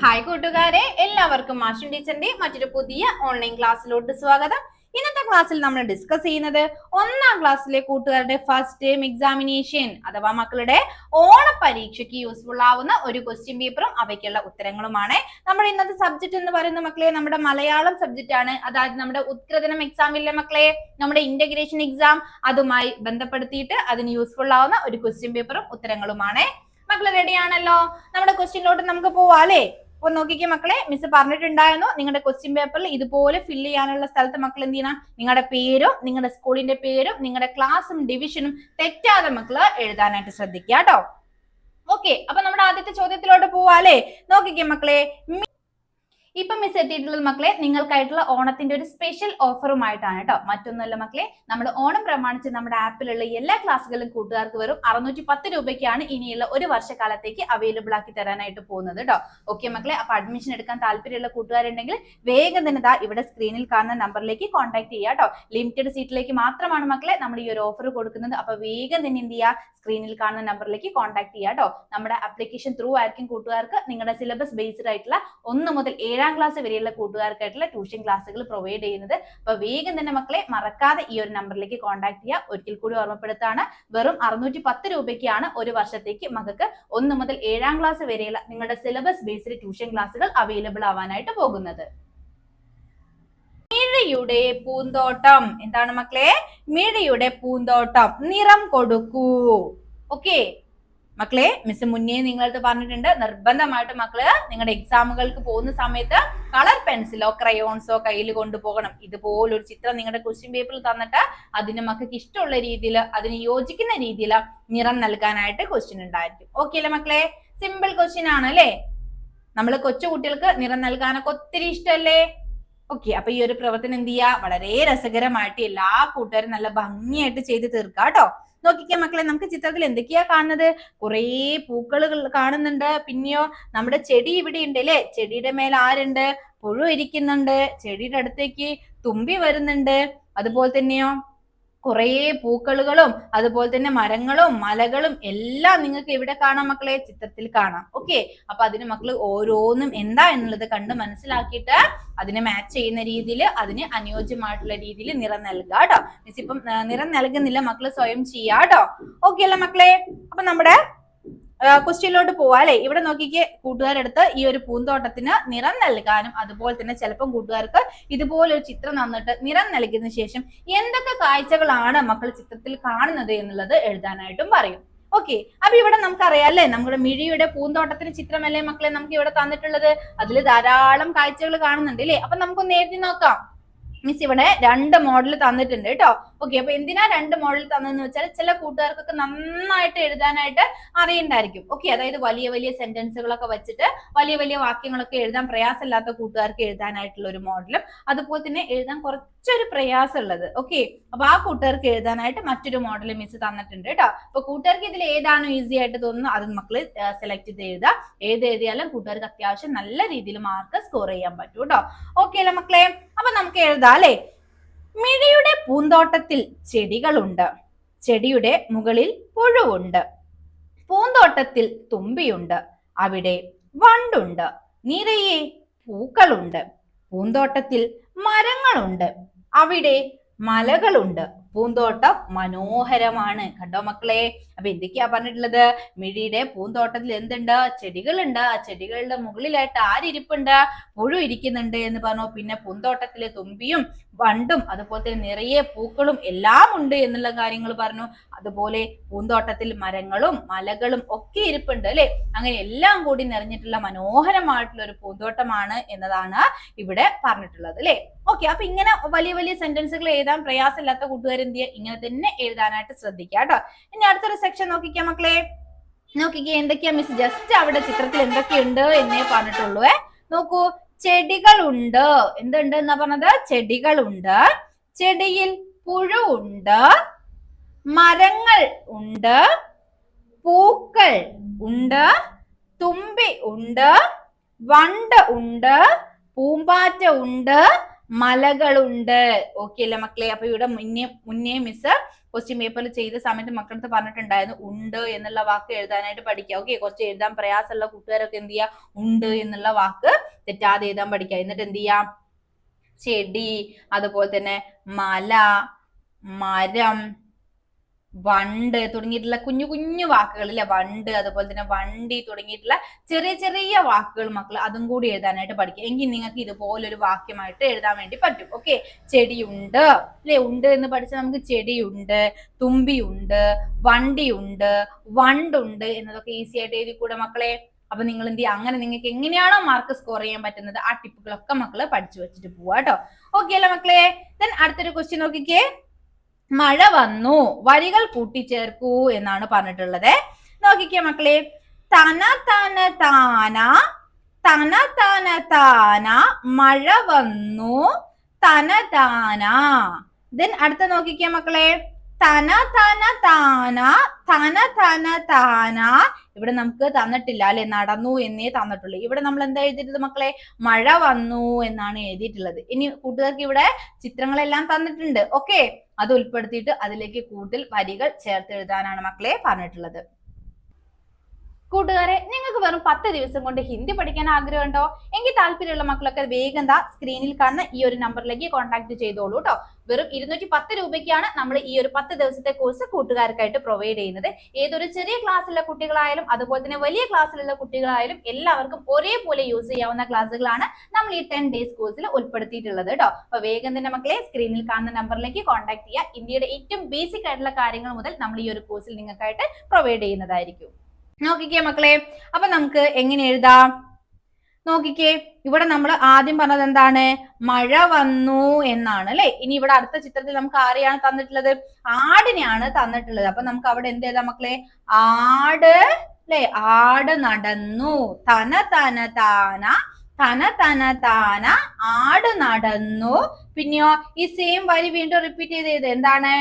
Hi കൂട്ടുകാരെ, എല്ലാവർക്കും മാഷൻ ടീച്ചറിന്റെ മറ്റൊരു പുതിയ ഓൺലൈൻ ക്ലാസ്സിലോട്ട് സ്വാഗതം. ഇന്നത്തെ ക്ലാസ്സിൽ നമ്മൾ ഡിസ്കസ് ചെയ്യുന്നത് 1ാം ക്ലാസ്സിലെ കൂട്ടുകാരുടെ ഫസ്റ്റ് ടേം എക്സാമിനേഷൻ അഥവാ മക്കളുടെ ഓണ പരീക്ഷയ്ക്ക് യൂസ്ഫുൾ ആവുന്ന ഒരു ക്വസ്റ്റ്യൻ പേപ്പറും അവയ്ക്കുള്ള ഉത്തരങ്ങളുമാണ്. നമ്മുടെ ഇന്നത്തെ സബ്ജക്ട് എന്ന് പറയുന്ന മക്കളെ നമ്മുടെ മലയാളം സബ്ജക്റ്റ് ആണ്. അതായത് നമ്മുടെ ഉത്കൃതനം എക്സാമിലെ മക്കളെ നമ്മുടെ ഇന്റഗ്രേഷൻ എക്സാം അതുമായി ബന്ധപ്പെടുത്തിയിട്ട് അതിന് യൂസ്ഫുൾ ആവുന്ന ഒരു ക്വസ്റ്റ്യൻ പേപ്പറും ഉത്തരങ്ങളുമാണ്. മക്കള് റെഡി ആണല്ലോ? നമ്മുടെ ക്വസ്റ്റ്യനിലോട്ട് നമുക്ക് പോവാം അല്ലേ? അപ്പൊ നോക്കിക്കേ മക്കളെ, മിസ് പറഞ്ഞിട്ടുണ്ടായിരുന്നു നിങ്ങളുടെ ക്വസ്റ്റ്യൻ പേപ്പറിൽ ഇതുപോലെ ഫില്ല് ചെയ്യാനുള്ള സ്ഥലത്ത് മക്കൾ എന്ത് ചെയ്യണം? നിങ്ങളുടെ പേരും നിങ്ങളുടെ സ്കൂളിന്റെ പേരും നിങ്ങളുടെ ക്ലാസ്സും ഡിവിഷനും തെറ്റാതെ മക്കള് എഴുതാനായിട്ട് ശ്രദ്ധിക്കുക കേട്ടോ. ഓക്കെ, അപ്പൊ നമ്മുടെ ആദ്യത്തെ ചോദ്യത്തിലോട്ട് പോവാ അല്ലേ? നോക്കിക്കേ മക്കളെ, ഇപ്പൊ മിസ് എത്തിയിട്ടുള്ളത് മക്കളെ നിങ്ങൾക്കായിട്ടുള്ള ഓണത്തിന്റെ ഒരു സ്പെഷ്യൽ ഓഫറുമായിട്ടാണ് കേട്ടോ. മറ്റൊന്നുമല്ല മക്കളെ, നമ്മൾ ഓണം പ്രമാണിച്ച് നമ്മുടെ ആപ്പിലുള്ള എല്ലാ ക്ലാസ്സുകളും കൂട്ടുകാർക്ക് വെറും 610 രൂപയ്ക്കാണ് ഇനിയുള്ള ഒരു വർഷക്കാലത്തേക്ക് അവൈലബിൾ ആക്കി തരാനായിട്ട് പോകുന്നത് കേട്ടോ. ഓക്കെ മക്കളെ, അപ്പൊ അഡ്മിഷൻ എടുക്കാൻ താല്പര്യമുള്ള കൂട്ടുകാരുണ്ടെങ്കിൽ വേഗം തന്നെ ദാ ഇവിടെ സ്ക്രീനിൽ കാണുന്ന നമ്പറിലേക്ക് കോൺടാക്ട് ചെയ്യുക കേട്ടോ. ലിമിറ്റഡ് സീറ്റിലേക്ക് മാത്രമാണ് മക്കളെ നമ്മൾ ഈ ഒരു ഓഫർ കൊടുക്കുന്നത്. അപ്പൊ വേഗം തന്നെ എന്ത് ചെയ്യുക, സ്ക്രീനിൽ കാണുന്ന നമ്പറിലേക്ക് കോൺടാക്ട് ചെയ്യുക കേട്ടോ. നമ്മുടെ ആപ്ലിക്കേഷൻ ത്രൂ ആയിരിക്കും കൂട്ടുകാർക്ക് നിങ്ങളുടെ സിലബസ് ബേസ്ഡ് ആയിട്ടുള്ള 1 മുതൽ 7ാം ക്ലാസ് വരെയുള്ള കൂട്ടുകാർക്കായിട്ടുള്ള ട്യൂഷൻ ക്ലാസ്സുകൾ പ്രൊവൈഡ് ചെയ്യുന്നത്. അപ്പൊ വേഗം തന്നെ മക്കളെ മറക്കാതെ ഈ ഒരു നമ്പറിലേക്ക് കോൺടാക്ട് ചെയ്യുക. ഒരിക്കൽ കൂടി ഓർമ്മപ്പെടുത്താണ്, വെറും 610 രൂപയ്ക്കാണ് ഒരു വർഷത്തേക്ക് മകൾക്ക് 1 മുതൽ 7ാം ക്ലാസ് വരെയുള്ള നിങ്ങളുടെ സിലബസ് ബേസ്ഡ് ട്യൂഷൻ ക്ലാസ്സുകൾ അവൈലബിൾ ആവാനായിട്ട് പോകുന്നത്. മിഴിയുടെ പൂന്തോട്ടം എന്താണ് മക്കളെ? മിഴിയുടെ പൂന്തോട്ടം, നിറം കൊടുക്കൂ. ഓക്കെ മക്കളെ, മിസ് മുന്നേ നിങ്ങളടുത്ത് പറഞ്ഞിട്ടുണ്ട്, നിർബന്ധമായിട്ട് മക്കള് നിങ്ങളുടെ എക്സാമുകൾക്ക് പോകുന്ന സമയത്ത് കളർ പെൻസിലോ ക്രയോൺസോ കയ്യിൽ കൊണ്ടുപോകണം. ഇതുപോലൊരു ചിത്രം നിങ്ങളുടെ ക്വസ്റ്റ്യൻ പേപ്പറിൽ തന്നിട്ട് അതിന് മക്കൾക്ക് ഇഷ്ടമുള്ള രീതിയിൽ അതിന് യോജിക്കുന്ന രീതിയിൽ നിറം നൽകാനായിട്ട് ക്വസ്റ്റ്യൻ ഉണ്ടായിരിക്കും. ഓക്കെ അല്ലേ മക്കളെ? സിമ്പിൾ ക്വസ്റ്റ്യൻ ആണ് അല്ലേ? നമ്മൾ കൊച്ചു കുട്ടികൾക്ക് നിറം നൽകാനൊക്കെ ഒത്തിരി ഇഷ്ടമല്ലേ? ഓക്കെ, അപ്പൊ ഈ ഒരു പ്രവർത്തനം എന്ത് ചെയ്യുക, വളരെ രസകരമായിട്ട് എല്ലാ കൂട്ടുകാരും നല്ല ഭംഗിയായിട്ട് ചെയ്ത് തീർക്കുക കേട്ടോ. നോക്കിക്കേ മക്കളെ, നമുക്ക് ചിത്രത്തിൽ എന്തൊക്കെയാ കാണുന്നത്? കുറേ പൂക്കൾ കാണുന്നുണ്ട്. പിന്നെയോ നമ്മുടെ ചെടി ഇവിടെ ഉണ്ട് അല്ലേ? ചെടിയുടെ മേൽ ആരുണ്ട്? പുഴു ഇരിക്കുന്നുണ്ട്. ചെടിയുടെ അടുത്തേക്ക് തുമ്പി വരുന്നുണ്ട്. അതുപോലെ തന്നെയോ കുറേ പൂക്കളുകളും അതുപോലെ തന്നെ മരങ്ങളും മലകളും എല്ലാം നിങ്ങൾക്ക് ഇവിടെ കാണാം മക്കളെ, ചിത്രത്തിൽ കാണാം. ഓക്കെ, അപ്പൊ അതിന് മക്കൾ ഓരോന്നും എന്താ എന്നുള്ളത് കണ്ട് മനസ്സിലാക്കിയിട്ട് അതിനെ മാച്ച് ചെയ്യുന്ന രീതിയിൽ അതിന് അനുയോജ്യമായിട്ടുള്ള രീതിയിൽ നിറം നൽകുക കേട്ടോ. മിസ് ഇപ്പം നിറം നൽകുന്നില്ല, മക്കള് സ്വയം ചെയ്യാട്ടോ. ഓക്കെ അല്ലേ മക്കളെ? അപ്പൊ നമ്മുടെ ക്വസ്റ്റ്യനിലോട്ട് പോവാ അല്ലെ? ഇവിടെ നോക്കിക്കേ, കൂട്ടുകാരെടുത്ത് ഈ ഒരു പൂന്തോട്ടത്തിന് നിറം നൽകാനും അതുപോലെ തന്നെ ചിലപ്പം കൂട്ടുകാർക്ക് ഇതുപോലൊരു ചിത്രം തന്നിട്ട് നിറം നൽകിയതിനു ശേഷം എന്തൊക്കെ കാഴ്ചകളാണ് മക്കൾ ചിത്രത്തിൽ കാണുന്നത് എന്നുള്ളത് എഴുതാനായിട്ടും പറയും. ഓക്കെ, അപ്പൊ ഇവിടെ നമുക്കറിയാം അല്ലെ, നമ്മുടെ മിഴിയുടെ പൂന്തോട്ടത്തിന് ചിത്രമല്ലേ മക്കളെ നമുക്ക് ഇവിടെ തന്നിട്ടുള്ളത്. അതിൽ ധാരാളം കാഴ്ചകൾ കാണുന്നുണ്ട് അല്ലേ? അപ്പൊ നമുക്കൊന്ന് എഴുതി നോക്കാം. മിസ് ഇവിടെ 2 മോഡൽ തന്നിട്ടുണ്ട് കേട്ടോ. ഓക്കെ, അപ്പൊ എന്തിനാ 2 മോഡൽ തന്നെന്ന് വെച്ചാൽ ചില കൂട്ടുകാർക്കൊക്കെ നന്നായിട്ട് എഴുതാനായിട്ട് അറിയണ്ടായിരിക്കും. ഓക്കെ, അതായത് വലിയ വലിയ സെന്റൻസുകളൊക്കെ വെച്ചിട്ട് വലിയ വലിയ വാക്യങ്ങളൊക്കെ എഴുതാൻ പ്രയാസമില്ലാത്ത കൂട്ടുകാർക്ക് എഴുതാനായിട്ടുള്ള ഒരു മോഡലും അതുപോലെ തന്നെ എഴുതാൻ കുറച്ചൊരു പ്രയാസമുള്ളത്. ഓക്കെ, അപ്പൊ ആ കൂട്ടുകാർക്ക് എഴുതാനായിട്ട് മറ്റൊരു മോഡൽ മിസ് തന്നിട്ടുണ്ട് കേട്ടോ. അപ്പൊ കൂട്ടുകാർക്ക് ഇതിൽ ഏതാണോ ഈസി ആയിട്ട് തോന്നുന്നത് അത് മക്കള് സെലക്ട് ചെയ്ത് എഴുതുക. ഏത് എഴുതിയാലും കൂട്ടുകാർക്ക് അത്യാവശ്യം നല്ല രീതിയിൽ മാർക്ക് സ്കോർ ചെയ്യാൻ പറ്റും കേട്ടോ. ഓക്കെ അല്ലേ മക്കളെ? അപ്പൊ നമുക്ക് എഴുതാം അല്ലെ? മിഴിയുടെ പൂന്തോട്ടത്തിൽ ചെടികളുണ്ട്, ചെടിയുടെ മുകളിൽ പുഴുവുണ്ട്, പൂന്തോട്ടത്തിൽ തുമ്പിയുണ്ട്, അവിടെ വണ്ടുണ്ട്, നിറയെ പൂക്കളുണ്ട്, പൂന്തോട്ടത്തിൽ മരങ്ങളുണ്ട്, അവിടെ മലകളുണ്ട്, പൂന്തോട്ടം മനോഹരമാണ്. കണ്ടോ മക്കളെ? അപ്പൊ എന്തൊക്കെയാ പറഞ്ഞിട്ടുള്ളത്? മിഴിയുടെ പൂന്തോട്ടത്തിൽ എന്തുണ്ട്? ചെടികളുണ്ട്. ആ ചെടികളുടെ മുകളിലായിട്ട് ആരിയ്രിപ്പുണ്ട്? പുഴു ഇരിക്കുന്നുണ്ട് എന്ന് പറഞ്ഞു. പിന്നെ പൂന്തോട്ടത്തിലെ തുമ്പിയും വണ്ടും അതുപോലെ തന്നെ നിറയെ പൂക്കളും എല്ലാം ഉണ്ട് എന്നുള്ള കാര്യങ്ങൾ പറഞ്ഞു. അതുപോലെ പൂന്തോട്ടത്തിൽ മരങ്ങളും മലകളും ഒക്കെ ഇരിപ്പുണ്ട് അല്ലെ? അങ്ങനെ എല്ലാം കൂടി നിറഞ്ഞിട്ടുള്ള മനോഹരമായിട്ടുള്ള ഒരു പൂന്തോട്ടമാണ് എന്നതാണ് ഇവിടെ പറഞ്ഞിട്ടുള്ളത് അല്ലെ? ഓക്കെ, അപ്പൊ ഇങ്ങനെ വലിയ വലിയ സെന്റൻസുകൾ എഴുതാൻ പ്രയാസമില്ലാത്ത കൂട്ടുകാർ എന്ത് ചെയ്യുക, ഇങ്ങനെ തന്നെ എഴുതാനായിട്ട് ശ്രദ്ധിക്കുക കേട്ടോ. ഇനി അടുത്തൊരു സെക്ഷൻ നോക്കിക്കാം മക്കളെ. നോക്കിക്കേ, എന്തൊക്കെയാ മിസ് ജസ്റ്റ് അവിടെ ചിത്രത്തിൽ എന്തൊക്കെയുണ്ട് എന്നേ പറഞ്ഞിട്ടുള്ളൂ. നോക്കൂ, ചെടികളുണ്ട്. എന്തുണ്ട് എന്നാ പറഞ്ഞത്? ചെടികളുണ്ട്, ചെടിയിൽ പുഴു ഉണ്ട്, മരങ്ങൾ ഉണ്ട്, പൂക്കൾ ഉണ്ട്, തുമ്പി ഉണ്ട്, വണ്ട് ഉണ്ട്, പൂമ്പാറ്റ ഉണ്ട്, മലകളുണ്ട്. ഓക്കെ അല്ലേ മക്കളെ? അപ്പൊ ഇവിടെ മുന്നേ മിസ് ക്വസ്റ്റ്യൻ പേപ്പറിൽ ചെയ്ത സമയത്ത് മക്കളടുത്ത് പറഞ്ഞിട്ടുണ്ടായിരുന്നു ഉണ്ട് എന്നുള്ള വാക്ക് എഴുതാനായിട്ട് പഠിക്കുക. ഓക്കെ, കുറച്ച് എഴുതാൻ പ്രയാസമുള്ള കൂട്ടുകാരൊക്കെ എന്ത് ചെയ്യുക, ഉണ്ട് എന്നുള്ള വാക്ക് തെറ്റാതെ എഴുതാൻ പഠിക്കുക. എന്നിട്ട് എന്ത് ചെയ്യാം, ചെടി, അതുപോലെ തന്നെ മല, മരം, വണ്ട് തുടങ്ങിയിട്ടുള്ള കുഞ്ഞു കുഞ്ഞു വാക്കുകൾ അല്ലെ, വണ്ട്, അതുപോലെ തന്നെ വണ്ടി തുടങ്ങിയിട്ടുള്ള ചെറിയ ചെറിയ വാക്കുകൾ മക്കൾ അതും കൂടി എഴുതാനായിട്ട് പഠിക്കുക. എങ്കിൽ നിങ്ങൾക്ക് ഇതുപോലൊരു വാക്യമായിട്ട് എഴുതാൻ വേണ്ടി പറ്റും. ഓക്കെ, ചെടിയുണ്ട് അല്ലെ, ഉണ്ട് എന്ന് പഠിച്ചാൽ നമുക്ക് ചെടിയുണ്ട്, തുമ്പിയുണ്ട്, വണ്ടിയുണ്ട്, വണ്ടുണ്ട് എന്നതൊക്കെ ഈസി ആയിട്ട് എഴുതി കൂടെ മക്കളെ. അപ്പൊ നിങ്ങൾ എന്ത് ചെയ്യുക, അങ്ങനെ നിങ്ങൾക്ക് എങ്ങനെയാണോ മാർക്ക് സ്കോർ ചെയ്യാൻ പറ്റുന്നത് ആ ടിപ്പുകളൊക്കെ മക്കള് പഠിച്ചു വെച്ചിട്ട് പോവാ കേട്ടോ. ഓക്കെ അല്ലേ മക്കളെ? ദെൻ അടുത്തൊരു ക്വസ്റ്റ്യൻ നോക്കിക്കേ. മഴ വന്നു, വരികൾ കൂട്ടിച്ചേർക്കൂ എന്നാണ് പറഞ്ഞിട്ടുള്ളത്. നോക്കിക്കേ മക്കളെ, തന തന താന, തന തന താന, മഴ വന്നു തന താന. ദെൻ അടുത്ത നോക്കിക്കേ മക്കളെ, തന തന താന, തന തന താന. ഇവിടെ നമുക്ക് തന്നിട്ടില്ല അല്ലെ, നടന്നു എന്നേ തന്നിട്ടുള്ളൂ. ഇവിടെ നമ്മൾ എന്താ എഴുതിയിട്ടുള്ളത് മക്കളെ, മഴ വന്നു എന്നാണ് എഴുതിയിട്ടുള്ളത്. ഇനി കൂട്ടുകാർക്ക് ഇവിടെ ചിത്രങ്ങളെല്ലാം തന്നിട്ടുണ്ട്. ഓക്കെ, അത് ഉൾപ്പെടുത്തിയിട്ട് അതിലേക്ക് കൂടുതൽ വരികൾ ചേർത്ത് എഴുതാനാണ് മക്കളെ പറഞ്ഞിട്ടുള്ളത്. കൂട്ടുകാരെ, നിങ്ങൾക്ക് വെറും 10 ദിവസം കൊണ്ട് ഹിന്ദി പഠിക്കാൻ ആഗ്രഹമുണ്ടോ? എങ്കിൽ താല്പര്യമുള്ള മക്കളൊക്കെ വേഗം സ്ക്രീനിൽ കാണുന്ന ഈ ഒരു നമ്പറിലേക്ക് കോൺടാക്ട് ചെയ്തോളൂ കേട്ടോ. വെറും 210 രൂപയ്ക്കാണ് നമ്മൾ ഈ ഒരു 10 ദിവസത്തെ കോഴ്സ് കൂട്ടുകാർക്കായിട്ട് പ്രൊവൈഡ് ചെയ്യുന്നത്. ഏതൊരു ചെറിയ ക്ലാസ്സിലുള്ള കുട്ടികളായാലും അതുപോലെ തന്നെ വലിയ ക്ലാസ്സിലുള്ള കുട്ടികളായാലും എല്ലാവർക്കും ഒരേപോലെ യൂസ് ചെയ്യാവുന്ന ക്ലാസ്സുകളാണ് നമ്മൾ ഈ 10 ഡേയ്സ് കോഴ്സിൽ ഉൾപ്പെടുത്തിയിട്ടുള്ളത് കേട്ടോ. അപ്പൊ വേഗം തന്നെ മക്കളെ സ്ക്രീനിൽ കാണുന്ന നമ്പറിലേക്ക് കോൺടാക്ട് ചെയ്യുക. ഇന്ത്യയുടെ ഏറ്റവും ബേസിക് ആയിട്ടുള്ള കാര്യങ്ങൾ മുതൽ നമ്മൾ ഈ ഒരു കോഴ്സിൽ നിങ്ങൾക്കായിട്ട് പ്രൊവൈഡ് ചെയ്യുന്നതായിരിക്കും. നോക്കിക്കേ മക്കളെ, അപ്പൊ നമുക്ക് എങ്ങനെ എഴുതാം നോക്കിക്കേ. ഇവിടെ നമ്മൾ ആദ്യം പറഞ്ഞത് എന്താണ്, മഴ വന്നു എന്നാണ് അല്ലെ. ഇനി ഇവിടെ അടുത്ത ചിത്രത്തിൽ നമുക്ക് ആരെയാണ് തന്നിട്ടുള്ളത്, ആടിനെയാണ് തന്നിട്ടുള്ളത്. അപ്പൊ നമുക്ക് അവിടെ എന്ത് എഴുതാം മക്കളെ, ആട് അല്ലെ, ആട് നടന്നു, തന തന താന, തന തന താന, ആട് നടന്നു. പിന്നെയോ ഈ സെയിം വരി വീണ്ടും റിപ്പീറ്റ് ചെയ്ത് എന്താണ്,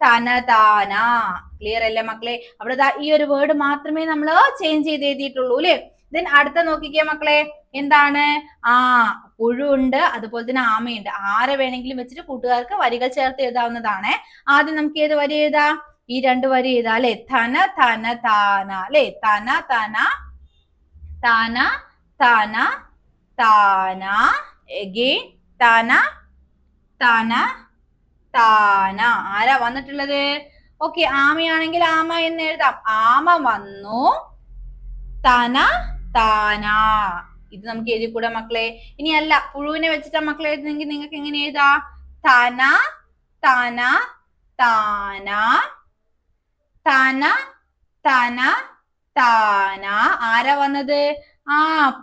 തനതാന. ക്ലിയർ അല്ലേ മക്കളെ? അവിടെ ഈ ഒരു വേർഡ് മാത്രമേ നമ്മൾ ചേഞ്ച് ചെയ്ത് എഴുതിയിട്ടുള്ളൂ അല്ലെ. ദെൻ അടുത്ത നോക്കിക്കേ മക്കളെ, എന്താണ്, പുഴു ഉണ്ട്, അതുപോലെ തന്നെ ആമയുണ്ട്. ആരെ വേണമെങ്കിലും വെച്ചിട്ട് കൂട്ടുകാർക്ക് വരികൾ ചേർത്ത് എഴുതാവുന്നതാണ്. ആദ്യം നമുക്ക് ഏത് വരി എഴുതാം, ഈ 2 വരി എഴുതാം അല്ലെ. ധന ധന താന അല്ലെ, തന തന താന, തന താന, എഗെയിൻ തന തന താന. ആരാ വന്നിട്ടുള്ളത്? ഓക്കെ, ആമയാണെങ്കിൽ ആമ എന്ന് എഴുതാം. ആമ വന്നു, തന താന. ഇത് നമുക്ക് എഴുതി കൂടാ മക്കളെ. ഇനി അല്ല, പുഴുവിനെ വെച്ചിട്ടാ മക്കളെ എഴുതുന്നെങ്കിൽ നിങ്ങൾക്ക് എങ്ങനെ എഴുതാ, തന തന താന, തന തന താന. ആരാ വന്നത്?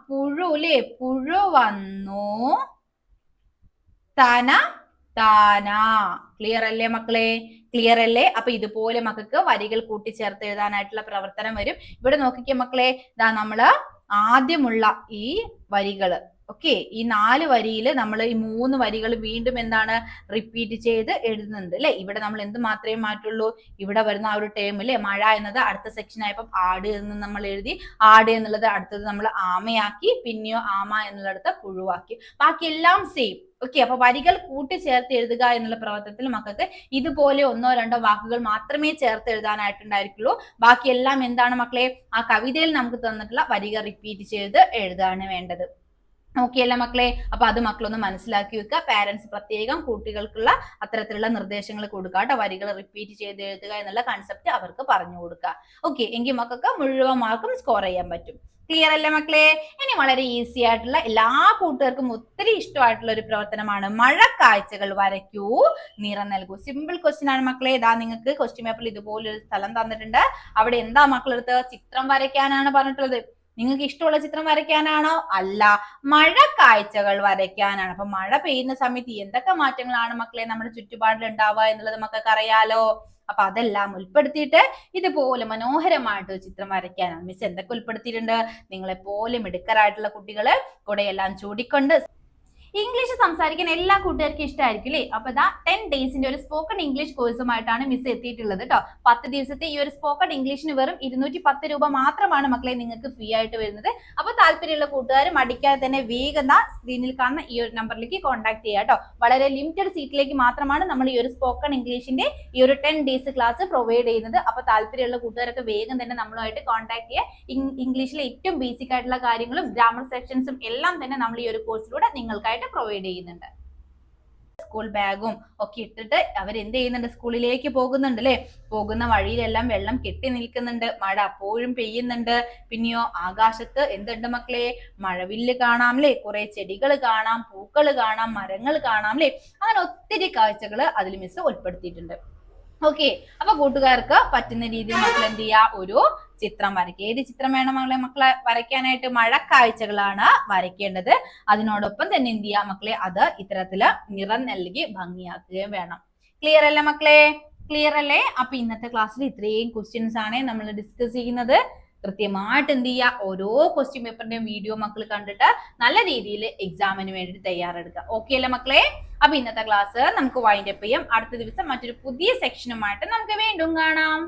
പുഴു അല്ലേ, പുഴു വന്നു, തന താന. ക്ലിയർ അല്ലേ മക്കളെ? ക്ലിയർ അല്ലേ? അപ്പൊ ഇതുപോലെ മക്കൾക്ക് വരികൾ കൂട്ടിച്ചേർത്ത് എഴുതാനായിട്ടുള്ള പ്രവർത്തനം വരും. ഇവിടെ നോക്കിക്കേ മക്കളെ, നമ്മള് ആദ്യമുള്ള ഈ വരികള്, ഓക്കെ, ഈ 4 വരിയിൽ നമ്മൾ ഈ 3 വരികൾ വീണ്ടും എന്താണ് റിപ്പീറ്റ് ചെയ്ത് എഴുതുന്നുണ്ട് അല്ലെ. ഇവിടെ നമ്മൾ എന്ത് മാത്രമേ മാറ്റുള്ളൂ, ഇവിടെ വരുന്ന ആ ഒരു ടേം അല്ലെ, മഴ എന്നത് അടുത്ത സെക്ഷൻ ആയപ്പോൾ ആട് എന്ന് നമ്മൾ എഴുതി, ആട് എന്നുള്ളത് അടുത്തത് നമ്മൾ ആമയാക്കി, പിന്നെയോ ആമ എന്നുള്ളടുത്ത് പുഴുവാക്കി. ബാക്കി എല്ലാം സെയിം. ഓക്കെ, അപ്പൊ വരികൾ കൂട്ടിച്ചേർത്ത് എഴുതുക എന്നുള്ള പ്രവർത്തനത്തിൽ മക്കൾക്ക് ഇതുപോലെ 1 or 2 വാക്കുകൾ മാത്രമേ ചേർത്ത് എഴുതാനായിട്ടുണ്ടായിരിക്കുള്ളൂ. ബാക്കി എല്ലാം എന്താണ് മക്കളെ, ആ കവിതയിൽ നമുക്ക് തന്നിട്ടുള്ള വരികൾ റിപ്പീറ്റ് ചെയ്ത് എഴുതാണ് വേണ്ടത്. ഓക്കെ അല്ലേ മക്കളെ? അപ്പൊ അത് മക്കളൊന്ന് മനസ്സിലാക്കി വെക്കുക. പാരന്റ്സ് പ്രത്യേകം കുട്ടികൾക്കുള്ള അത്തരത്തിലുള്ള നിർദ്ദേശങ്ങൾ കൊടുക്കുക കേട്ടോ. വരികൾ റിപ്പീറ്റ് ചെയ്ത് എഴുതുക എന്നുള്ള കൺസെപ്റ്റ് അവർക്ക് പറഞ്ഞു കൊടുക്കുക. ഓക്കെ, എങ്കിൽ മക്കൾക്ക് മുഴുവൻ മാർക്കും സ്കോർ ചെയ്യാൻ പറ്റും. ക്ലിയർ അല്ലേ മക്കളെ? ഇനി വളരെ ഈസി ആയിട്ടുള്ള എല്ലാ കൂട്ടുകാർക്കും ഒത്തിരി ഇഷ്ടമായിട്ടുള്ള ഒരു പ്രവർത്തനമാണ് മഴക്കാഴ്ചകൾ വരയ്ക്കൂ, നിറം നൽകൂ. സിമ്പിൾ ക്വസ്റ്റ്യൻ ആണ് മക്കളെ. ഇതാ നിങ്ങൾക്ക് ക്വസ്റ്റ്യൻ പേപ്പറിൽ ഇതുപോലൊരു സ്ഥലം തന്നിട്ടുണ്ട്. അവിടെ എന്താ മക്കളെടുത്ത് ചിത്രം വരയ്ക്കാനാണ് പറഞ്ഞിട്ടുള്ളത്. നിങ്ങൾക്ക് ഇഷ്ടമുള്ള ചിത്രം വരയ്ക്കാനാണോ? അല്ല, മഴക്കാഴ്ചകൾ വരയ്ക്കാനാണ്. അപ്പൊ മഴ പെയ്യുന്ന സമയത്ത് എന്തൊക്കെ മാറ്റങ്ങളാണ് മക്കളെ നമ്മുടെ ചുറ്റുപാടിൽ ഉണ്ടാവുക എന്നുള്ളത് മക്കൾക്ക് അറിയാലോ. അപ്പൊ അതെല്ലാം ഉൾപ്പെടുത്തിയിട്ട് ഇതുപോലെ മനോഹരമായിട്ട് ചിത്രം വരയ്ക്കാനാണ്. മിസ് എന്തൊക്കെ ഉൾപ്പെടുത്തിയിട്ടുണ്ട്? നിങ്ങളെ പോലെ മിടുക്കരായിട്ടുള്ള കുട്ടികള് കൂടെ എല്ലാം ചൂടിക്കൊണ്ട് ഇംഗ്ലീഷ് സംസാരിക്കാൻ എല്ലാ കൂട്ടുകാർക്കും ഇഷ്ടമായിരിക്കും അല്ലേ? അപ്പൊ ഇതാ 10 ഡേയ്സിന്റെ ഒരു സ്പോക്കൺ ഇംഗ്ലീഷ് കോഴ്സുമായിട്ടാണ് മിസ് എത്തിയിട്ടുള്ളത് കേട്ടോ. 10 ദിവസത്തെ ഈ ഒരു സ്പോക്കൺ ഇംഗ്ലീഷിന് വെറും 210 രൂപ മാത്രമാണ് മക്കളെ നിങ്ങൾക്ക് ഫ്രീ ആയിട്ട് വരുന്നത്. അപ്പൊ താല്പര്യമുള്ള കൂട്ടുകാർ മടിക്കാതെ തന്നെ വേഗം സ്ക്രീനിൽ കാണുന്ന ഈ ഒരു നമ്പറിലേക്ക് കോൺടാക്ട് ചെയ്യുക കേട്ടോ. വളരെ ലിമിറ്റഡ് സീറ്റിലേക്ക് മാത്രമാണ് നമ്മൾ ഈ ഒരു സ്പോക്കൺ ഇംഗ്ലീഷിന്റെ ഈ ഒരു 10 ഡേയ്സ് ക്ലാസ് പ്രൊവൈഡ് ചെയ്യുന്നത്. അപ്പൊ താല്പര്യമുള്ള കൂട്ടുകാരൊക്കെ വേഗം തന്നെ നമ്മളുമായിട്ട് കോൺടാക്ട് ചെയ്യുക. ഇംഗ്ലീഷിലെ ഏറ്റവും ബേസിക് ആയിട്ടുള്ള കാര്യങ്ങളും ഗ്രാമർ സെക്ഷൻസും എല്ലാം തന്നെ നമ്മൾ ഈ ഒരു കോഴ്സിലൂടെ നിങ്ങൾക്കായിട്ട് പ്രൊവൈഡ് ചെയ്യുന്നുണ്ട്. സ്കൂൾ ബാഗും ഒക്കെ ഇട്ടിട്ട് അവരെന്ത് ചെയ്യുന്നുണ്ട്, സ്കൂളിലേക്ക് പോകുന്നുണ്ട് അല്ലെ. പോകുന്ന വഴിയിലെല്ലാം വെള്ളം കെട്ടി നിൽക്കുന്നുണ്ട്, മഴ അപ്പോഴും പെയ്യുന്നുണ്ട്. പിന്നെയോ ആകാശത്ത് എന്തുണ്ട് മക്കളെ, മഴവില്ല് കാണാം അല്ലെ, കുറെ ചെടികൾ കാണാം, പൂക്കൾ കാണാം, മരങ്ങൾ കാണാം അല്ലെ. അങ്ങനെ ഒത്തിരി കാഴ്ചകൾ അതിൽ മിസ് ഉൾപ്പെടുത്തിയിട്ടുണ്ട്. ഓക്കെ, അപ്പൊ കൂട്ടുകാർക്ക് പറ്റുന്ന രീതിയിൽ മക്കൾ എന്ത് ചെയ്യുക, ഒരു ചിത്രം വരയ്ക്കുക. ഏത് ചിത്രം വേണം മക്കളെ വരയ്ക്കാനായിട്ട്? മഴക്കാഴ്ചകളാണ് വരയ്ക്കേണ്ടത്. അതിനോടൊപ്പം തന്നെ എന്ത് ചെയ്യുക മക്കളെ, അത് ഇത്തരത്തില് നിറം നൽകി ഭംഗിയാക്കുകയും വേണം. ക്ലിയർ അല്ലേ മക്കളെ? ക്ലിയർ അല്ലേ? അപ്പൊ ഇന്നത്തെ ക്ലാസ്സിൽ ഇത്രയും ക്വസ്റ്റ്യൻസ് ആണ് നമ്മൾ ഡിസ്കസ് ചെയ്യുന്നത്. കൃത്യമായിട്ട് എന്ത് ചെയ്യുക, ഓരോ ക്വസ്റ്റ്യൻ പേപ്പറിന്റെയും വീഡിയോ മക്കൾ കണ്ടിട്ട് നല്ല രീതിയിൽ എക്സാമിന് വേണ്ടി തയ്യാറെടുക്കുക. ഓക്കെ അല്ലേ മക്കളെ? അപ്പൊ ഇന്നത്തെ ക്ലാസ് നമുക്ക് വൈൻഡ് അപ്പ് ചെയ്യാം. അടുത്ത ദിവസം മറ്റൊരു പുതിയ സെക്ഷനുമായിട്ട് നമുക്ക് വീണ്ടും കാണാം.